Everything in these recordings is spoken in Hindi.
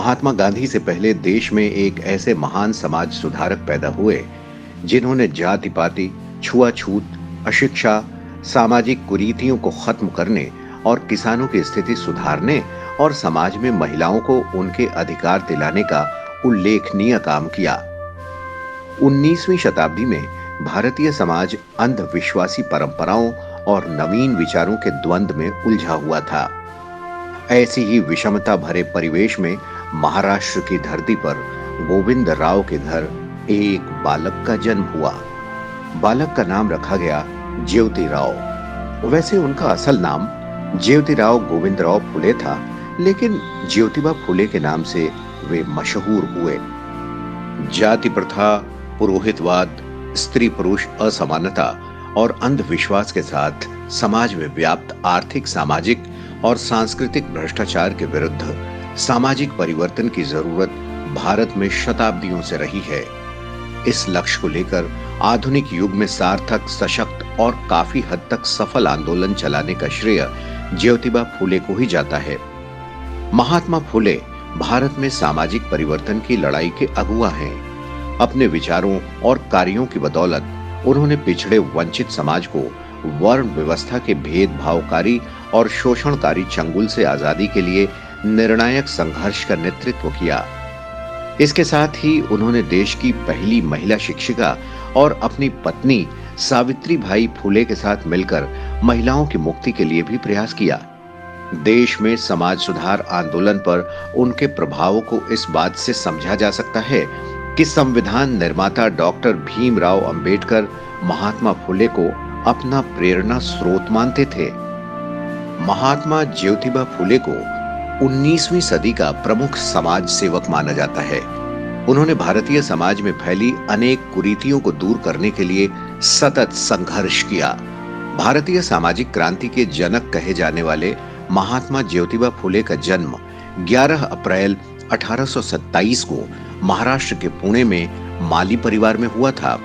महात्मा गांधी से पहले देश में एक ऐसे महान समाज सुधारक पैदा हुए जिन्होंने जाति पाति, छुआछूत, अशिक्षा, सामाजिक कुरीतियों को खत्म करने और किसानों की स्थिति सुधारने और समाज में महिलाओं को उनके अधिकार दिलाने का उल्लेखनीय काम किया। 19वीं शताब्दी में भारतीय समाज अंधविश्वासी परंपराओं और नवीन विचारों के द्वंद्व में उलझा हुआ था। ऐसी ही विषमता भरे परिवेश में महाराष्ट्र की धरती पर गोविंद राव के घर एक बालक का जन्म हुआ। बालक का नाम रखा गया ज्योतिराव। वैसे उनका असल नाम ज्योतिराव गोविंदराव फुले था, लेकिन ज्योतिबा फुले के नाम से वे मशहूर हुए। जाति प्रथा, पुरोहितवाद, स्त्री पुरुष असमानता और अंधविश्वास के साथ समाज में व्याप्त आर्थिक, सामाजिक और सांस्कृतिक भ्रष्टाचार के विरुद्ध सामाजिक परिवर्तन की जरूरत भारत में शताब्दियों से रही है। इस लक्ष्य को लेकर आधुनिक युग में सार्थक, सशक्त और काफी हद तक सफल आंदोलन चलाने का श्रेय ज्योतिबा फुले को ही जाता है। महात्मा फुले भारत में सामाजिक परिवर्तन की लड़ाई के अगुवा हैं। अपने विचारों और कार्यों की बदौलत उन्होंने पिछड़े वंचित समाज को वर्ण व्यवस्था के भेदभावकारी और शोषणकारी चंगुल से आजादी के लिए निर्णायक संघर्ष का नेतृत्व किया। इसके साथ ही उन्होंने देश की पहली महिला शिक्षिका और अपनी पत्नी सावित्रीबाई फुले के साथ मिलकर महिलाओं की मुक्ति के लिए भी प्रयास किया। देश में समाज सुधार आंदोलन पर उनके प्रभावों को इस बात से समझा जा सकता है कि संविधान निर्माता डॉक्टर भीमराव अंबेडकर महात्मा फुले को अपना प्रेरणा स्रोत मानते थे। महात्मा ज्योतिबा फुले को 19वीं सदी का प्रमुख समाज सेवक माना जाता है। उन्होंने भारतीय समाज में फैली अनेक कुरीतियों को दूर करने के लिए सतत संघर्ष किया। भारतीय सामाजिक क्रांति के जनक कहे जाने वाले महात्मा ज्योतिबा फुले का जन्म 11 अप्रैल 1827 को महाराष्ट्र के पुणे में माली परिवार में हुआ था।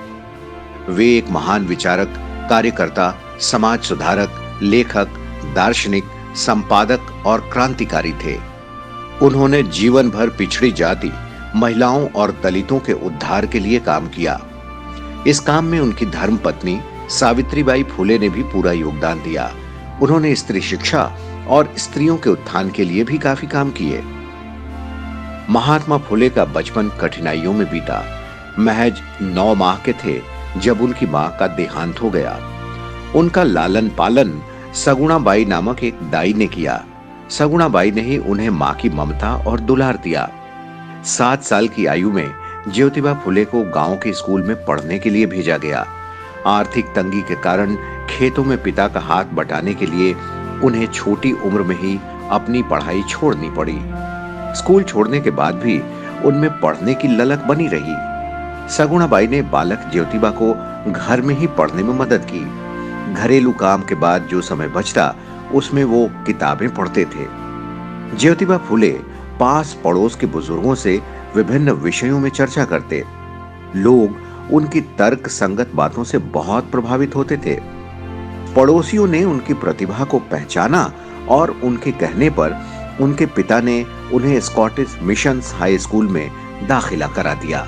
वे एक महान विचारक, कार्यकर्ता, समाज सुधारक, लेखक, दार्शनिक, संपादक और क्रांतिकारी थे। उन्होंने जीवन भर पिछड़ी जाति, महिलाओं और दलितों के उद्धार के लिए काम किया। इस काम में उनकी धर्मपत्नी सावित्रीबाई फुले ने भी पूरा योगदान दिया। उन्होंने स्त्री शिक्षा और स्त्रियों के उत्थान के लिए भी काफी काम किए। महात्मा फुले का बचपन कठिनाइयों में बीता। महज 9 माह के थे जब उनकी मां का देहांत हो गया। उनका लालन पालन सगुणाबाई नामक एक दाई ने किया। सगुणाबाई ने ही उन्हें मां की ममता और दुलार दिया। 7 साल की आयु में ज्योतिबा फुले को गांव के स्कूल में पढ़ने के लिए भेजा गया। आर्थिक तंगी के कारण खेतों में पिता का हाथ बटाने के लिए उन्हें छोटी उम्र में ही अपनी पढ़ाई छोड़नी पड़ी। स्कूल छोड़ने के बाद भी उनमें पढ़ने की ललक बनी रही। सगुणाबाई ने बालक ज्योतिबा को घर में ही पढ़ने में मदद की। घरेलू काम के बाद जो समय बचता उसमें वो किताबें पढ़ते थे। ज्योतिबा फुले पास पड़ोस के बुजुर्गों से विभिन्न विषयों में चर्चा करते। लोग उनकी तर्क संगत बातों से बहुत प्रभावित होते थे। पड़ोसियों ने उनकी प्रतिभा को पहचाना और उनके कहने पर उनके पिता ने उन्हें स्कॉटिश मिशंस हाई स्कूल में दाखिला करा दिया।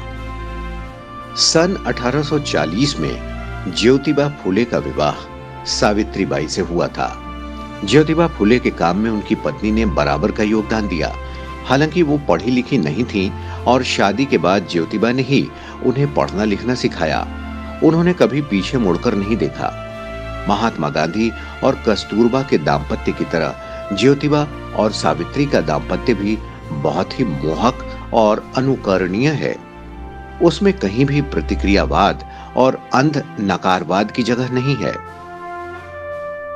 सन 1840 में ज्योतिबा फुले का विवाह सावित्रीबाई से हुआ था। ज्योतिबा फुले के काम में उनकी पत्नी ने बराबर का योगदान दिया। हालांकि वो पढ़ी लिखी नहीं थी और शादी के बाद ज्योतिबा ने ही उन्हें पढ़ना लिखना सिखाया। उन्होंने कभी पीछे मुड़कर नहीं देखा। महात्मा गांधी और कस्तूरबा के दाम्पत्य की तरह ज्योतिबा और सावित्री का दाम्पत्य भी बहुत ही मोहक और अनुकरणीय है। उसमें कहीं भी प्रतिक्रियावाद और अंध नकारवाद की जगह नहीं है।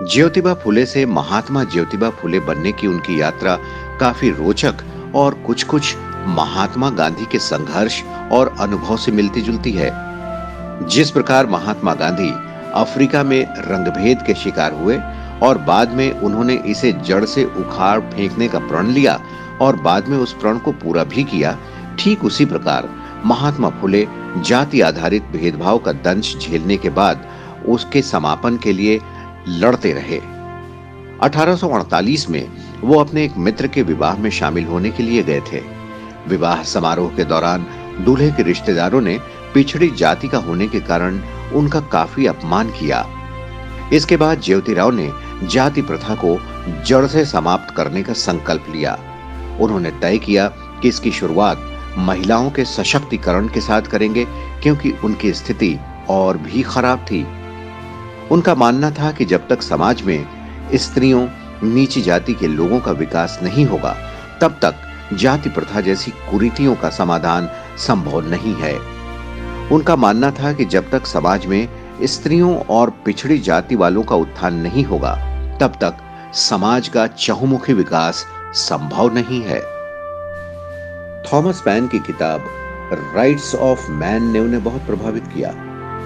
ज्योतिबा फुले से महात्मा ज्योतिबा फुले बनने की उनकी यात्रा काफी रोचक और कुछ महात्मा गांधी के संघर्ष और अनुभव से मिलती जुलती है। जिस प्रकार महात्मा गांधी अफ्रीका में रंगभेद के शिकार हुए और बाद में उन्होंने इसे जड़ से उखाड़ फेंकने का प्रण लिया और बाद में उस प्रण को पूरा भी किया, ठीक उसी प्रकार महात्मा फुले जाति आधारित भेदभाव का दंश झेलने के बाद उसके समापन के लिए लड़ते रहे। 1848 में वो अपने एक मित्र के विवाह में शामिल होने के लिए गए थे। विवाह समारोह के दौरान दूल्हे के रिश्तेदारों ने पिछड़ी जाति का होने के कारण उनका काफी अपमान किया। इसके बाद ज्योतिराव ने जाति प्रथा को जड़ से समाप्त करने का संकल्प लिया। उन्होंने तय किया कि इसकी शुरुआत महिलाओं के सशक्तिकरण के साथ करेंगे, क्योंकि उनकी स्थिति और भी खराब थी। उनका मानना था कि जब तक समाज में स्त्रियों, नीची जाति के लोगों का विकास नहीं होगा, तब तक जाति प्रथा जैसी कुरीतियों का समाधान संभव नहीं है। उनका मानना था कि जब तक समाज में स्त्रियों और पिछड़ी जाति वालों का उत्थान नहीं होगा, तब तक समाज का चहुमुखी विकास संभव नहीं है। थॉमस पेन की किताब राइट्स ऑफ मैन ने उन्हें बहुत प्रभावित किया।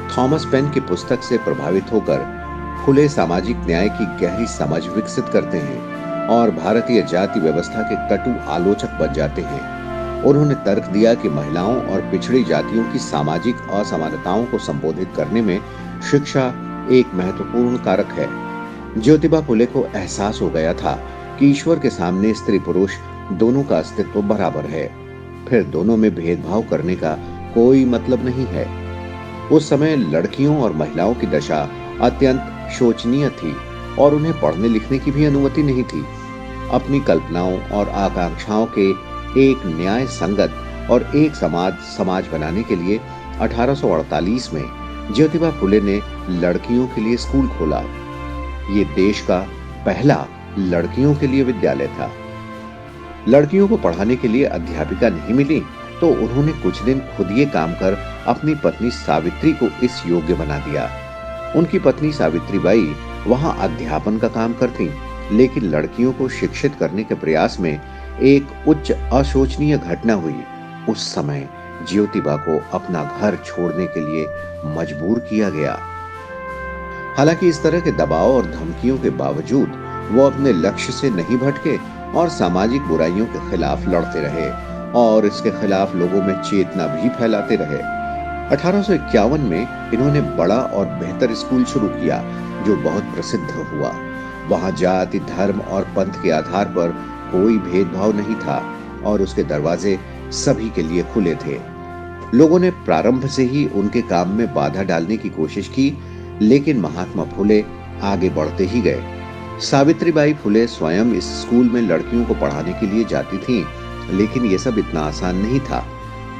थॉमस पेन की पुस्तक से प्रभावित होकर फुले सामाजिक न्याय की गहरी समझ विकसित करते हैं और भारतीय जाति व्यवस्था के कटु आलोचक बन जाते हैं। उन्होंने तर्क दिया कि महिलाओं और पिछड़ी जातियों की सामाजिक असमानताओं को संबोधित करने में शिक्षा एक महत्वपूर्ण कारक है। ज्योतिबा फुले को एहसास हो गया था कि ईश्वर के सामने स्त्री पुरुष दोनों का अस्तित्व बराबर है, फिर दोनों में भेदभाव करने का कोई मतलब नहीं है। उस समय लड़कियों और महिलाओं की दशा अत्यंत शोचनीय थी और उन्हें पढ़ने लिखने की भी अनुमति नहीं थी। अपनी कल्पनाओं और आकांक्षाओं के एक न्याय संगत और एक समाज बनाने के लिए 1848 में ज्योतिबा फुले ने लड़कियों के लिए स्कूल खोला। ये देश का पहला लड़कियों के लिए विद्यालय था। लड़कियों को पढ़ाने के लिए अध्यापिका नहीं मिली तो उन्होंने कुछ दिन खुद ये काम कर अपनी पत्नी सावित्री को इस योग्य बना दिया। उनकी पत्नी सावित्रीबाई वहां अध्यापन का काम करती, लेकिन लड़कियों को शिक्षित करने के प्रयास में एक उच्च अशोचनीय घटना हुई। उस समय ज्योतिबा को अपना घर छोड़ने के लिए मजबूर किया गया। हालांकि इस तरह के दबाव और धमकियों के बावजूद वो अपने लक्ष्य से नहीं भटके और सामाजिक बुराइयों के खिलाफ लड़ते रहे और इसके खिलाफ लोगों में चेतना भी फैलाते रहे। 1851 में इन्होंने बड़ा और बेहतर स्कूल शुरू किया जो बहुत प्रसिद्ध हुआ। वहां जाति, धर्म और पंथ के आधार पर कोई भेदभाव नहीं था और उसके दरवाजे सभी के लिए खुले थे। लोगों ने प्रारंभ से ही उनके काम में बाधा डालने की कोशिश की, लेकिन महात्मा फुले आगे बढ़ते ही गए। सावित्रीबाई फुले स्वयं इस स्कूल में लड़कियों को पढ़ाने के लिए जाती थीं, लेकिन यह सब इतना आसान नहीं था।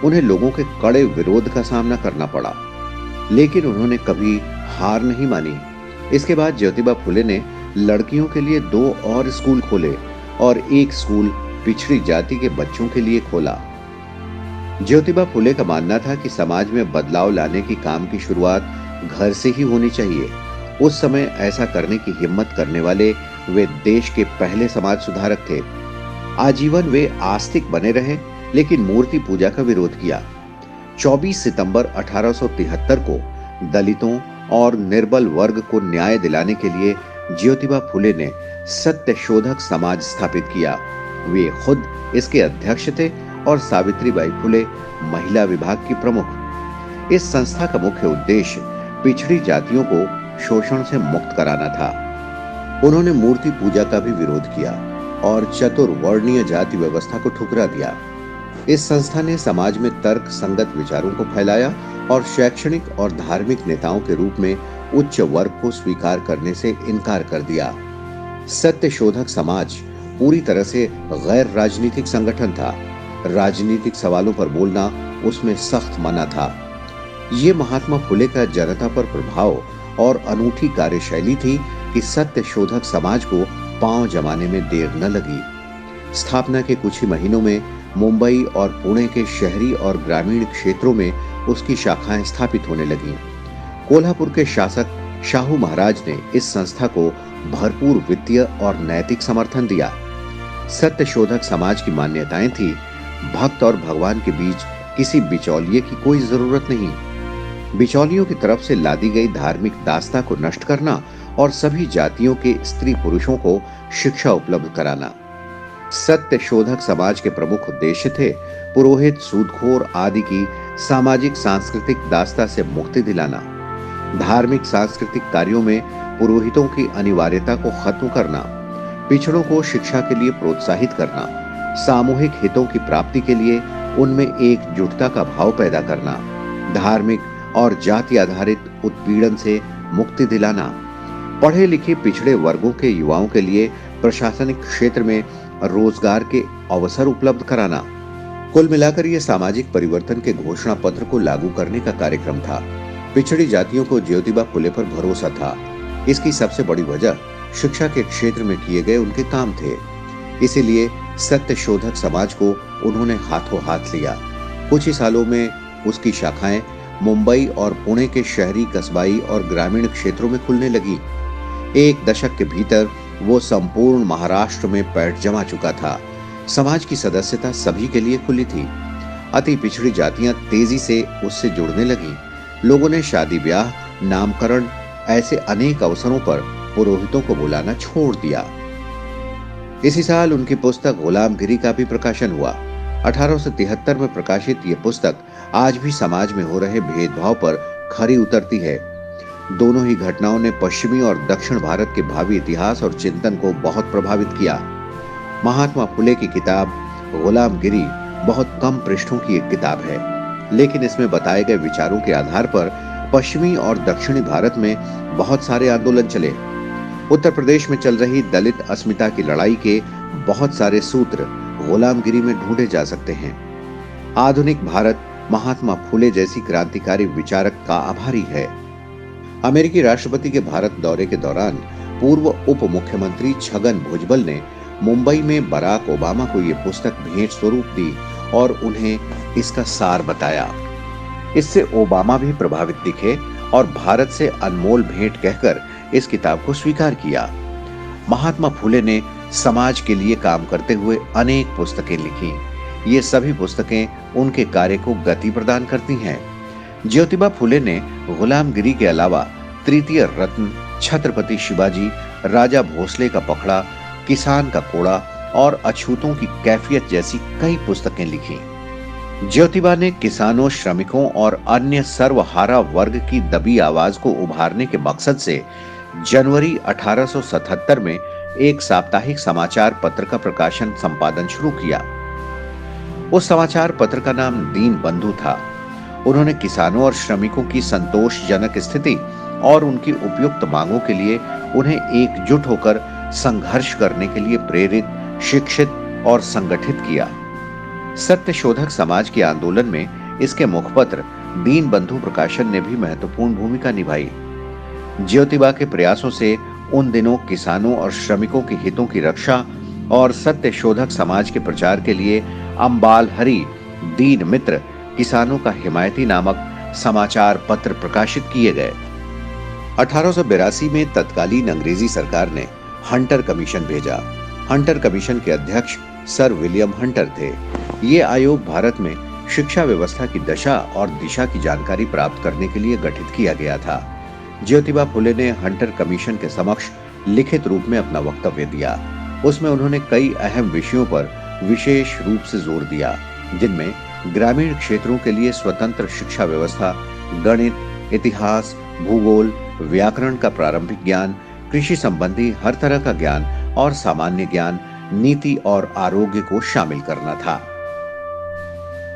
उन्हें लोगों के कड़े विरोध का सामना करना पड़ा, लेकिन उन्होंने कभी हार नहीं मानी। इसके बाद ज्योतिबा फुले ने लड़कियों के लिए 2 और स्कूल खोले और एक स्कूल पिछड़ी जाति के बच्चों के लिए खोला। ज्योतिबा फुले का मानना था कि समाज में बदलाव लाने की काम की शुरुआत घर से ही होनी चाहिए। उस समय ऐसा करने की हिम्मत करने वाले वे देश के पहले समाज सुधारक थे। आजीवन वे आस्तिक बने रहे, लेकिन मूर्ति पूजा का विरोध किया। 24 सितंबर 1873 को दलितों और निर्बल वर्ग को न्याय दिलाने के लिए ज्योतिबा फुले ने सत्य शोधक समाज स्थापित किया। वे खुद इसके अध्यक्ष थे और सावित्रीबाई फुले महिला विभाग की प्रमुख। इस संस्था का मुख्य उद्देश्य पिछड़ी जातियों को शोषण से मुक्त कराना था। उन्होंने मूर्ति पूजा का भी विरोध किया और चतुर्वर्णीय जाति व्यवस्था को ठुकरा दिया। इस संस्था ने समाज में तर्क संगत विचारों को फैलाया और शैक्षणिक और धार्मिक नेताओं के रूप में उच्च वर्ग को स्वीकार करने से इनकार कर दिया। सत्य शोधक समाज पूरी तरह से गैर राजनीतिक संगठन था। राजनीतिक सवालों पर बोलना उसमें सख्त मना था। ये महात्मा फुले का जनता पर प्रभाव और अनूठी कार्यशैली थी कि सत्य शोधक समाज को पांव जमाने में देर न लगी। स्थापना के कुछ ही महीनों में मुंबई और पुणे के शहरी और ग्रामीण क्षेत्रों में उसकी शाखाएं स्थापित होने लगीं। कोल्हापुर के शासक शाहू महाराज ने इस संस्था को भरपूर वित्तीय और नैतिक समर्थन दिया। सत्य शोधक समाज की मान्यताएं थी, भक्त और भगवान के बीच किसी बिचौलिए की कोई जरूरत नहीं। बिचौलियों की तरफ से लादी गई धार्मिक दास्ता को नष्ट करना और सभी जातियों के स्त्री पुरुषों को शिक्षा उपलब्ध कराना। सत्य शोधक समाज के प्रमुख उद्देश्य थे पुरोहित, सूदखोर आदि की सामाजिक सांस्कृतिक दास्ता से मुक्ति दिलाना, धार्मिक सांस्कृतिक कार्यों में पुरोहितों की अनिवार्यता को खत्म करना, पिछड़ों को शिक्षा के लिए प्रोत्साहित करना, सामूहिक हितों की प्राप्ति के लिए उनमें एकजुटता का भाव पैदा करना, धार्मिक और जाति आधारित उत्पीड़न से मुक्ति दिलाना, पढ़े लिखे पिछड़े वर्गों के युवाओं के लिए प्रशासनिक क्षेत्र में रोजगार के अवसर उपलब्ध कराना। कुल मिलाकर यह सामाजिक परिवर्तन के घोषणा पत्र को लागू करने का कार्यक्रम था। पिछड़ी जातियों को ज्योतिबा फुले पर भरोसा था। इसकी सबसे बड़ी वजह शिक्षा के क्षेत्र में किए गए उनके काम थे। इसीलिए सत्य शोधक समाज को उन्होंने हाथों हाथ लिया। कुछ ही सालों में उसकी शाखाएं मुंबई और पुणे के शहरी, कस्बाई और ग्रामीण क्षेत्रों में खुलने लगी। एक दशक के भीतर वो संपूर्ण महाराष्ट्र में पैठ जमा चुका था। समाज की सदस्यता सभी के लिए खुली थी। अति पिछड़ी जातियां तेजी से उससे जुड़ने लगी। लोगों ने शादी ब्याह, नामकरण ऐसे अनेक अवसरों पर पुरोहितों को बुलाना छोड़ दिया। इसी साल उनकी पुस्तक गुलामगिरी का भी प्रकाशन हुआ। 1873 में प्रकाशित ये पुस्तक आज भी समाज में हो रहे भेदभाव पर खरी उतरती है। दोनों ही घटनाओं ने पश्चिमी और दक्षिण भारत के भावी इतिहास और चिंतन को बहुत प्रभावित किया। महात्मा फुले की किताब गुलामगिरी बहुत कम पृष्ठों की एक किताब है, लेकिन इसमें बताए गए विचारों के आधार पर पश्चिमी और दक्षिणी भारत में बहुत सारे आंदोलन चले। उत्तर प्रदेश में चल रही दलित अस्मिता की लड़ाई के बहुत सारे सूत्र गुलामगिरी में ढूंढे जा सकते हैं। आधुनिक भारत महात्मा फुले जैसी क्रांतिकारी विचारक का आभारी है। अमेरिकी राष्ट्रपति के भारत दौरे के दौरान पूर्व उप मुख्यमंत्री छगन भुजबल ने मुंबई में बराक ओबामा को यह पुस्तक भेंट स्वरूप दी और उन्हें इसका सार बताया। इससे ओबामा भी प्रभावित दिखे और भारत से अनमोल भेंट कहकर इस किताब को स्वीकार किया। महात्मा फुले ने समाज के लिए काम करते हुए अनेक पुस्तकें लिखी। ये सभी पुस्तकें उनके कार्य को गति प्रदान करती हैं। ज्योतिबा फुले ने गुलामगिरी के अलावा तृतीय रत्न, छत्रपति शिवाजी, राजा भोसले का पखड़ा, किसान का कोड़ा और अछूतों की कैफियत जैसी कई पुस्तकें लिखी। ज्योतिबा ने किसानों, श्रमिकों और अन्य सर्वहारा वर्ग की दबी आवाज को उभारने के मकसद से जनवरी 1877 में एक साप्ताहिक समाचार पत्र का प्रकाशन संपादन शुरू किया। उस समाचार पत्र का नाम दीन बंधु था। उन्होंने किसानों और श्रमिकों की संतोषजनक स्थिति और उनकी उपयुक्त मांगों के लिए उन्हें एकजुट होकर संघर्ष करने के लिए प्रेरित, शिक्षित और संगठित किया। सत्य शोधक समाज के आंदोलन में इसके मुखपत्र दीन बंधु प्रकाशन ने भी महत्वपूर्ण भूमिका निभाई। ज्योतिबा के प्रयासों से उन दिनों किसानों और श्रमिकों के हितों की रक्षा और सत्य शोधक समाज के प्रचार के लिए अम्बाल हरि, दीन मित्र, किसानों का हिमायती नामक समाचार पत्र प्रकाशित किए गए। 1882 में तत्कालीन अंग्रेजी सरकार ने हंटर कमीशन भेजा। हंटर कमीशन के अध्यक्ष सर विलियम हंटर थे। ये आयोग भारत में शिक्षा व्यवस्था की दशा और दिशा की जानकारी प्राप्त करने के लिए गठित किया गया था। ज्योतिबा फुले ने हंटर कमीशन के समक्ष लिखित रूप में अपना वक्तव्य दिया। उसमें उन्होंने कई अहम विषयों पर विशेष रूप से जोर दिया, जिनमें ग्रामीण क्षेत्रों के लिए स्वतंत्र शिक्षा व्यवस्था, गणित, इतिहास, भूगोल, व्याकरण का प्रारंभिक ज्ञान, कृषि संबंधी हर तरह का ज्ञान और सामान्य ज्ञान, नीति और आरोग्य को शामिल करना था।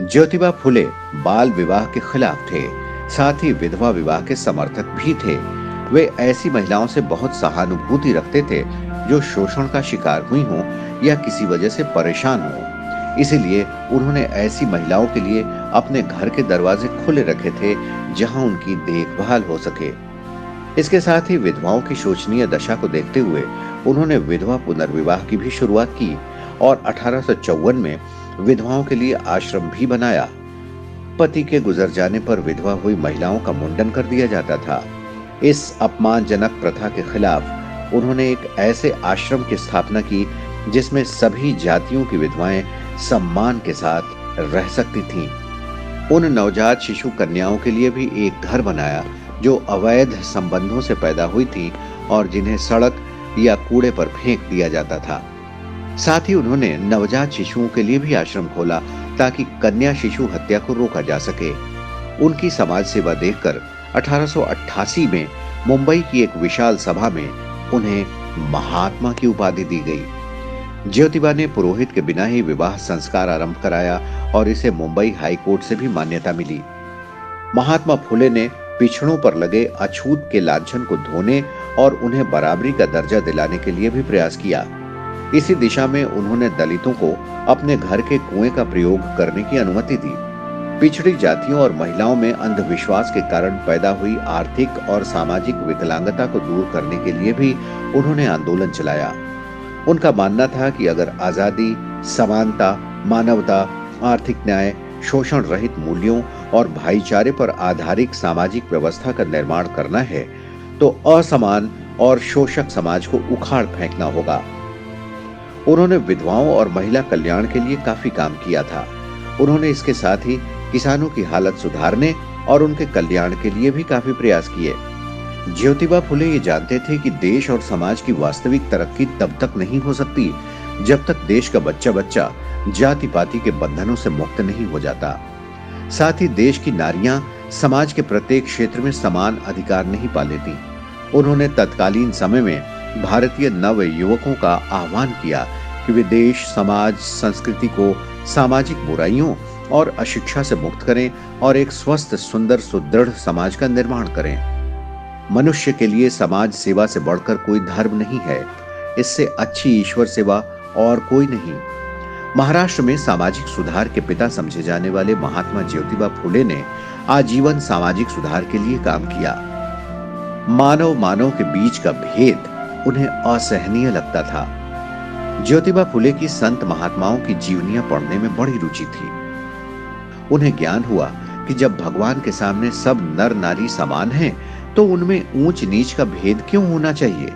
ज्योतिबा फुले बाल विवाह के खिलाफ थे, साथ ही विधवा विवाह के समर्थक भी थे। वे ऐसी महिलाओं से बहुत सहानुभूति रखते थे जो शोषण का शिकार हुई हों या किसी वजह से परेशान हों। इसीलिए उन्होंने ऐसी महिलाओं के लिए अपने घर के दरवाजे खुले रखे थे जहां उनकी देखभाल हो सके। इसके साथ ही विधवाओं की शोचनीय दशा को देखते हुए उन्होंने विधवा पुनर्विवाह की भी शुरुआत की और 1854 में विधवाओं के लिए आश्रम भी बनाया। पति के गुजर जाने पर विधवा हुई महिलाओं का मुंडन कर दिया जाता था। इस अपमानजनक प्रथा के खिलाफ उन्होंने एक ऐसे आश्रम की स्थापना की जिसमें सभी जातियों की विधवाएं सम्मान के साथ रह सकती थीं। उन नवजात शिशु कन्याओं के लिए भी एक घर बनाया जो अवैध संबंधों से पैदा हुई थी और जिन्हें सड़क या कूड़े पर फेंक दिया जाता था। साथ ही उन्होंने नवजात शिशुओं के लिए भी आश्रम खोला ताकि कन्या शिशु हत्या को रोका जा सके। उनकी समाज सेवा देखकर 1888 में मुंबई की एक विशाल सभा में उन्हें महात्मा की उपाधि दी गई। ज्योतिबा ने पुरोहित के बिना ही विवाह संस्कार आरंभ कराया और इसे मुंबई हाई कोर्ट से भी मान्यता मिली। महात्मा फुले ने पिछड़ों पर लगे अछूत के लांछन को धोने और उन्हें बराबरी का दर्जा दिलाने के लिए भी प्रयास किया। इसी दिशा में उन्होंने दलितों को अपने घर के कुएं का प्रयोग करने की अनुमति दी। पिछड़ी जातियों और महिलाओं में अंधविश्वास के कारण पैदा हुई आर्थिक और सामाजिक विकलांगता को दूर करने के लिए भी उन्होंने आंदोलन चलाया। उनका मानना था कि अगर आजादी, समानता, मानवता, आर्थिक न्याय, शोषण रहित मूल्यों और भाईचारे पर आधारित सामाजिक व्यवस्था का निर्माण करना है तो असमान और शोषक समाज को उखाड़ फेंकना होगा। उन्होंने विधवाओं और महिला कल्याण के लिए काफी काम किया था। उन्होंने इसके साथ ही किसानों की हालत सुधारने और उनके कल्याण के लिए भी काफी प्रयास किए। ज्योतिबा फुले ये जानते थे कि देश और समाज की वास्तविक तरक्की तब तक नहीं हो सकती जब तक देश का बच्चा बच्चा जाति पाति के बंधनों से मुक्त नहीं हो जाता। साथ ही देश की नारियां समाज के प्रत्येक क्षेत्र में समान अधिकार नहीं पा लेती। उन्होंने तत्कालीन समय में भारतीय नव युवकों का आह्वान किया कि वे देश, समाज, संस्कृति को सामाजिक बुराइयों और अशिक्षा से मुक्त करें और एक स्वस्थ, सुंदर, सुदृढ़ समाज का निर्माण करें। मनुष्य के लिए समाज सेवा से बढ़कर कोई धर्म नहीं है। इससे अच्छी ईश्वर सेवा और कोई नहीं। महाराष्ट्र में सामाजिक सुधार के पिता समझे जाने वाले महात्मा ज्योतिबा फुले ने आजीवन सामाजिक सुधार के लिए काम किया। मानव मानव के बीच का भेद उन्हें असहनीय लगता था। ज्योतिबा फुले की संत महात्माओं की जीवनियां पढ़ने में बड़ी रुचि थी। उन्हें ज्ञान हुआ कि जब भगवान के सामने सब नर नारी समान हैं, तो उनमें ऊंच नीच का भेद क्यों होना चाहिए।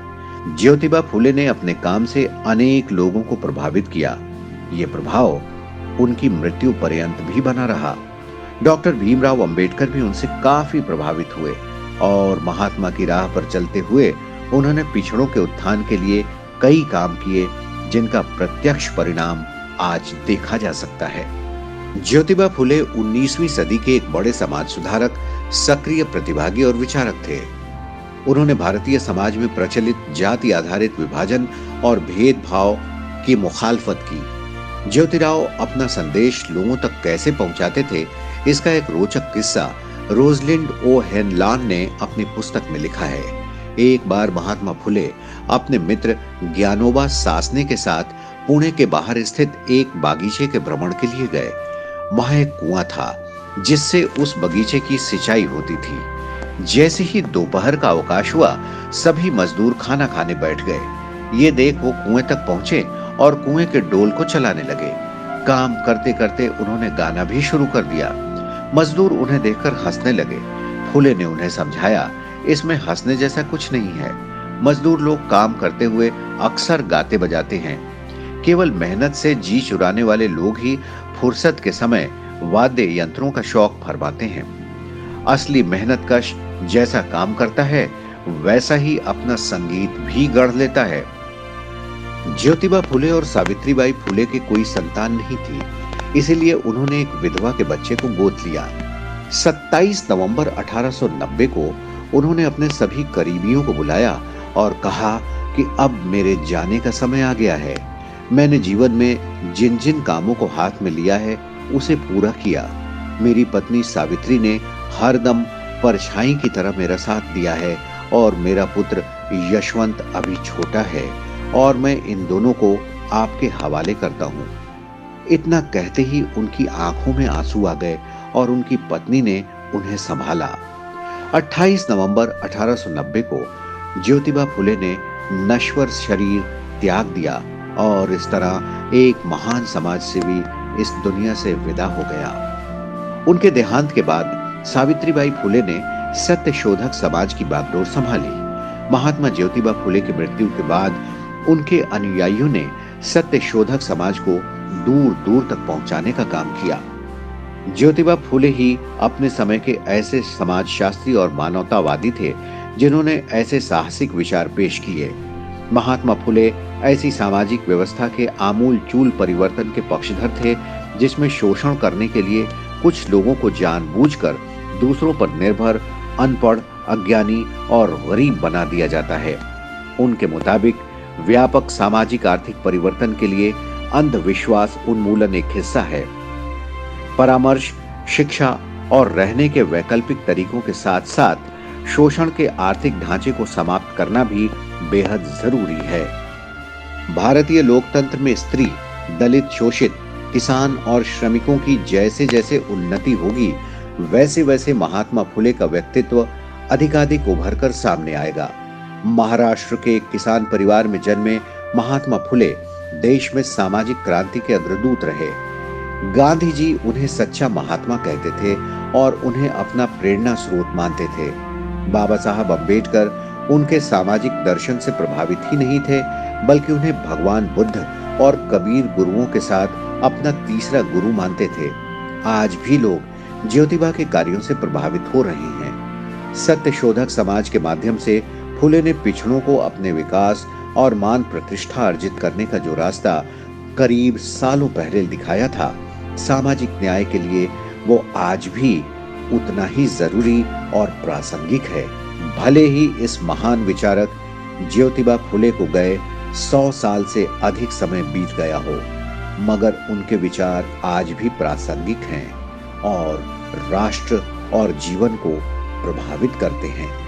ज्योतिबा फुले ने अपने काम से अनेक लोगों को प्रभावित किया। ये प्रभाव उनकी मृत्यु पर्यंत भी बना रहा। डॉक्टर भीमराव अंबेडकर भी उनसे काफी प्रभावित हुए और महात्मा की राह पर चलते हुए उन्होंने पिछड़ों के उत्थान के लिए कई काम किए, जिनका प्रत्यक्ष परिणाम आज देखा जा सकता है। ज्योतिबा फुले 19वीं सदी के एक बड़े समाज सुधारक, सक्रिय प्रतिभागी और विचारक थे। उन्होंने भारतीय समाज में प्रचलित जाति आधारित विभाजन और भेदभाव की मुखालफत की। ज्योतिराव अपना संदेश लोगों तक कैसे पहुंचाते थे, इसका एक रोचक किस्सा रोजलिंड ओ हेनलान ने अपनी पुस्तक में लिखा है। एक बार महात्मा फुले अपने मित्र ज्ञानोबा सासने के साथ पुणे के बाहर स्थित एक बागीचे के भ्रमण के लिए गए। वहां एक कुआं था जिससे उस बगीचे की सिंचाई होती थी। जैसे ही दोपहर का अवकाश हुआ, सभी मजदूर खाना खाने बैठ गए। ये देख वो कुएं तक पहुंचे और कुएं के डोल को चलाने लगे। काम करते करते उन्होंने गाना भी शुरू कर दिया। मजदूर उन्हें देखकर हंसने लगे। फुले ने उन्हें समझाया, इसमें हंसने जैसा कुछ नहीं है। मजदूर लोग काम करते हुए अक्सर गाते बजाते हैं। केवल मेहनत से जी चुराने वाले लोग ही फुर्सत के समय वाद्य यंत्रों का शौक फरमाते हैं। असली मेहनतकश जैसा काम करता है, वैसा ही अपना संगीत भी गढ़ लेता है। ज्योतिबा फुले और सावित्रीबाई फुले के कोई संतान नहीं थी, इसीलिए उन्होंने एक विधवा के बच्चे को गोद लिया। 27 नवंबर 1890 को उन्होंने अपने सभी करीबियों को बुलाया और कहा कि अब मेरे जाने का समय आ गया है। मैंने जीवन में जिन जिन कामों को हाथ में लिया है, उसे पूरा किया। मेरी पत्नी सावित्री ने हरदम परछाई की तरह मेरा साथ दिया है और मेरा पुत्र यशवंत अभी छोटा है और मैं इन दोनों को आपके हवाले करता हूँ। इतना कहते ही उनकी आंखों में आंसू आ गए और उनकी पत्नी ने उन्हें संभाला। 28 नवंबर 1890 को ज्योतिबा फुले ने नश्वर शरीर त्याग दिया और इस तरह एक महान समाज सेवी इस दुनिया से विदा हो गया। उनके देहांत के बाद सावित्रीबाई फुले ने सत्य शोधक समाज की बागडोर संभाली। महात्मा ज्योतिबा फुले की मृत्यु के बाद उनके अनुयायियों ने सत्य शोधक समाज को दूर दूर तक पहुंचाने का काम किया। ज्योतिबा फुले ही अपने समय के ऐसे समाजशास्त्री और मानवतावादी थे जिन्होंने ऐसे साहसिक विचार पेश किए। महात्मा फुले ऐसी सामाजिक व्यवस्था के आमूल चूल परिवर्तन के पक्षधर थे जिसमें शोषण करने के लिए कुछ लोगों को जानबूझकर दूसरों पर निर्भर, अनपढ़, अज्ञानी और गरीब बना दिया जाता है। उनके मुताबिक व्यापक सामाजिक आर्थिक परिवर्तन के लिए अंधविश्वास उन्मूलन एक हिस्सा है। परामर्श, शिक्षा और रहने के वैकल्पिक तरीकों के साथ-साथ शोषण के आर्थिक ढांचे को समाप्त करना भी बेहद जरूरी है। भारतीय लोकतंत्र में स्त्री, दलित, शोषित, किसान और श्रमिकों की जैसे जैसे उन्नति होगी, वैसे वैसे महात्मा फुले का व्यक्तित्व अधिकाधिक उभरकर सामने आएगा। महाराष्ट्र के एक किसान परिवार में जन्मे महात्मा फुले देश में सामाजिक क्रांति के अग्रदूत रहे। गांधी जी उन्हें सच्चा महात्मा कहते थे और उन्हें अपना प्रेरणा स्रोत मानते थे। बाबा साहब अम्बेडकर उनके सामाजिक दर्शन से प्रभावित ही नहीं थे, बल्कि उन्हें भगवान बुद्ध और कबीर गुरुओं के साथ अपना तीसरा गुरु मानते थे। आज भी लोग ज्योतिबा के कार्यों से प्रभावित हो रहे हैं। सत्य शोधक समाज के माध्यम से फुले ने पिछड़ों को अपने विकास और मान प्रतिष्ठा अर्जित करने का जो रास्ता करीब सालों पहले दिखाया था, सामाजिक न्याय के लिए वो आज भी उतना ही जरूरी और प्रासंगिक है। भले ही इस महान विचारक ज्योतिबा फुले को गए 100 साल से अधिक समय बीत गया हो, मगर उनके विचार आज भी प्रासंगिक हैं और राष्ट्र और जीवन को प्रभावित करते हैं।